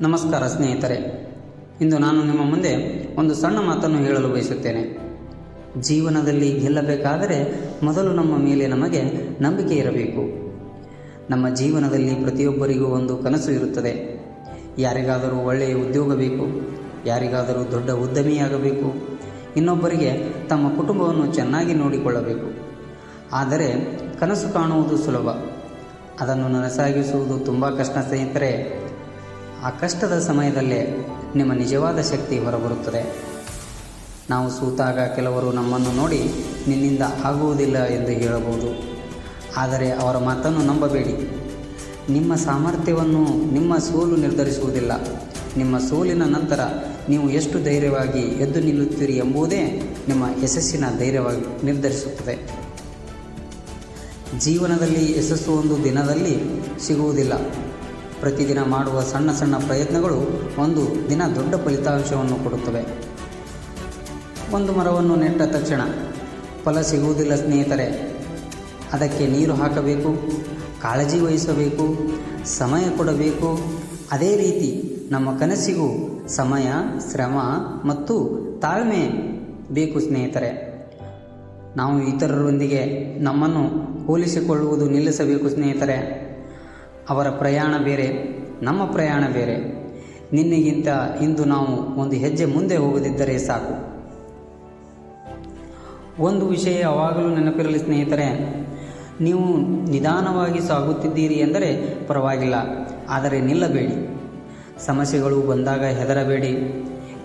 ನಮಸ್ಕಾರ ಸ್ನೇಹಿತರೆ, ಇಂದು ನಾನು ನಿಮ್ಮ ಮುಂದೆ ಒಂದು ಸಣ್ಣ ಮಾತನ್ನು ಹೇಳಲು ಬಯಸುತ್ತೇನೆ. ಜೀವನದಲ್ಲಿ ಗೆಲ್ಲಬೇಕಾದರೆ ಮೊದಲು ನಮ್ಮ ಮೇಲೆ ನಮಗೆ ನಂಬಿಕೆ ಇರಬೇಕು. ನಮ್ಮ ಜೀವನದಲ್ಲಿ ಪ್ರತಿಯೊಬ್ಬರಿಗೂ ಒಂದು ಕನಸು ಇರುತ್ತದೆ. ಯಾರಿಗಾದರೂ ಒಳ್ಳೆಯ ಉದ್ಯೋಗ ಬೇಕು, ಯಾರಿಗಾದರೂ ದೊಡ್ಡ ಉದ್ಯಮಿಯಾಗಬೇಕು, ಇನ್ನೊಬ್ಬರಿಗೆ ತಮ್ಮ ಕುಟುಂಬವನ್ನು ಚೆನ್ನಾಗಿ ನೋಡಿಕೊಳ್ಳಬೇಕು. ಆದರೆ ಕನಸು ಕಾಣುವುದು ಸುಲಭ, ಅದನ್ನು ನನಸಾಗಿಸುವುದು ತುಂಬ ಕಷ್ಟ ಸ್ನೇಹಿತರೆ. ಆ ಕಷ್ಟದ ಸಮಯದಲ್ಲೇ ನಿಮ್ಮ ನಿಜವಾದ ಶಕ್ತಿ ಹೊರಬರುತ್ತದೆ. ನಾವು ಸೋತಾಗ ಕೆಲವರು ನಮ್ಮನ್ನು ನೋಡಿ ನಿನ್ನಿಂದ ಆಗುವುದಿಲ್ಲ ಎಂದು ಹೇಳಬಹುದು. ಆದರೆ ಅವರ ಮಾತನ್ನು ನಂಬಬೇಡಿ. ನಿಮ್ಮ ಸಾಮರ್ಥ್ಯವನ್ನು ನಿಮ್ಮ ಸೋಲು ನಿರ್ಧರಿಸುವುದಿಲ್ಲ. ನಿಮ್ಮ ಸೋಲಿನ ನಂತರ ನೀವು ಎಷ್ಟು ಧೈರ್ಯವಾಗಿ ಎದ್ದು ನಿಲ್ಲುತ್ತೀರಿ ಎಂಬುದೇ ನಿಮ್ಮ ಯಶಸ್ಸಿನ ಧೈರ್ಯವಾಗಿ ನಿರ್ಧರಿಸುತ್ತದೆ. ಜೀವನದಲ್ಲಿ ಯಶಸ್ಸು ಒಂದು ದಿನದಲ್ಲಿ ಸಿಗುವುದಿಲ್ಲ. ಪ್ರತಿದಿನ ಮಾಡುವ ಸಣ್ಣ ಸಣ್ಣ ಪ್ರಯತ್ನಗಳು ಒಂದು ದಿನ ದೊಡ್ಡ ಫಲಿತಾಂಶವನ್ನು ಕೊಡುತ್ತವೆ. ಒಂದು ಮರವನ್ನು ನೆಟ್ಟ ತಕ್ಷಣ ಫಲ ಸಿಗುವುದಿಲ್ಲ ಸ್ನೇಹಿತರೆ. ಅದಕ್ಕೆ ನೀರು ಹಾಕಬೇಕು, ಕಾಳಜಿ ವಹಿಸಬೇಕು, ಸಮಯ ಕೊಡಬೇಕು. ಅದೇ ರೀತಿ ನಮ್ಮ ಕನಸಿಗೂ ಸಮಯ, ಶ್ರಮ ಮತ್ತು ತಾಳ್ಮೆ ಬೇಕು ಸ್ನೇಹಿತರೆ. ನಾವು ಇತರರೊಂದಿಗೆ ನಮ್ಮನ್ನು ಹೋಲಿಸಿಕೊಳ್ಳುವುದು ನಿಲ್ಲಿಸಬೇಕು ಸ್ನೇಹಿತರೆ. ಅವರ ಪ್ರಯಾಣ ಬೇರೆ, ನಮ್ಮ ಪ್ರಯಾಣ ಬೇರೆ. ನಿನ್ನೆಗಿಂತ ಇಂದು ನಾವು ಒಂದು ಹೆಜ್ಜೆ ಮುಂದೆ ಹೋಗದಿದ್ದರೆ ಸಾಕು. ಒಂದು ವಿಷಯ ಯಾವಾಗಲೂ ನೆನಪಿರಲಿ ಸ್ನೇಹಿತರೆ, ನೀವು ನಿಧಾನವಾಗಿ ಸಾಗುತ್ತಿದ್ದೀರಿ ಎಂದರೆ ಪರವಾಗಿಲ್ಲ, ಆದರೆ ನಿಲ್ಲಬೇಡಿ. ಸಮಸ್ಯೆಗಳು ಬಂದಾಗ ಹೆದರಬೇಡಿ,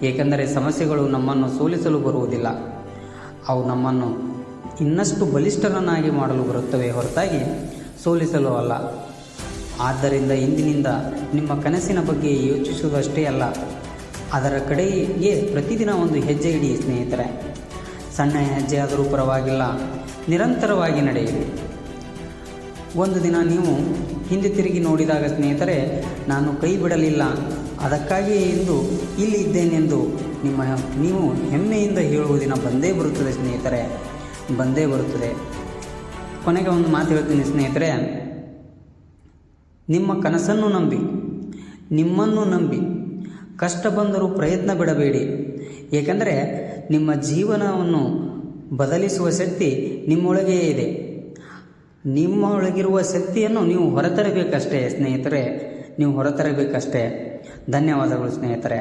ಏಕೆಂದರೆ ಸಮಸ್ಯೆಗಳು ನಮ್ಮನ್ನು ಸೋಲಿಸಲು ಬರುವುದಿಲ್ಲ. ಅವು ನಮ್ಮನ್ನು ಇನ್ನಷ್ಟು ಬಲಿಷ್ಠರನ್ನಾಗಿ ಮಾಡಲು ಬರುತ್ತವೆ ಹೊರತಾಗಿ ಸೋಲಿಸಲು ಅಲ್ಲ. ಆದ್ದರಿಂದ ಇಂದಿನಿಂದ ನಿಮ್ಮ ಕನಸಿನ ಬಗ್ಗೆ ಯೋಚಿಸುವುದಷ್ಟೇ ಅಲ್ಲ, ಅದರ ಕಡೆಗೆ ಪ್ರತಿದಿನ ಒಂದು ಹೆಜ್ಜೆ ಇಡಿ ಸ್ನೇಹಿತರೆ. ಸಣ್ಣ ಹೆಜ್ಜೆ ಆದರೂ ಪರವಾಗಿಲ್ಲ, ನಿರಂತರವಾಗಿ ನಡೆಯಿರಿ. ಒಂದು ದಿನ ನೀವು ಹಿಂದೆ ತಿರುಗಿ ನೋಡಿದಾಗ ಸ್ನೇಹಿತರೆ, ನಾನು ಕೈ ಬಿಡಲಿಲ್ಲ, ಅದಕ್ಕಾಗಿಯೇ ಇಂದು ಇಲ್ಲಿ ಇದ್ದೇನೆಂದು ನೀವು ಹೆಮ್ಮೆಯಿಂದ ಹೇಳುವ ದಿನ ಬಂದೇ ಬರುತ್ತದೆ ಸ್ನೇಹಿತರೆ, ಬಂದೇ ಬರುತ್ತದೆ. ಕೊನೆಗೆ ಒಂದು ಮಾತು ಹೇಳ್ತೀನಿ ಸ್ನೇಹಿತರೆ, ನಿಮ್ಮ ಕನಸನ್ನು ನಂಬಿ, ನಿಮ್ಮನ್ನು ನಂಬಿ, ಕಷ್ಟ ಬಂದರೂ ಪ್ರಯತ್ನ ಬಿಡಬೇಡಿ. ಏಕೆಂದರೆ ನಿಮ್ಮ ಜೀವನವನ್ನು ಬದಲಿಸುವ ಶಕ್ತಿ ನಿಮ್ಮೊಳಗೇ ಇದೆ. ನಿಮ್ಮೊಳಗಿರುವ ಶಕ್ತಿಯನ್ನು ನೀವು ಹೊರತರಬೇಕಷ್ಟೇ ಸ್ನೇಹಿತರೆ, ನೀವು ಹೊರತರಬೇಕಷ್ಟೇ. ಧನ್ಯವಾದಗಳು ಸ್ನೇಹಿತರೆ.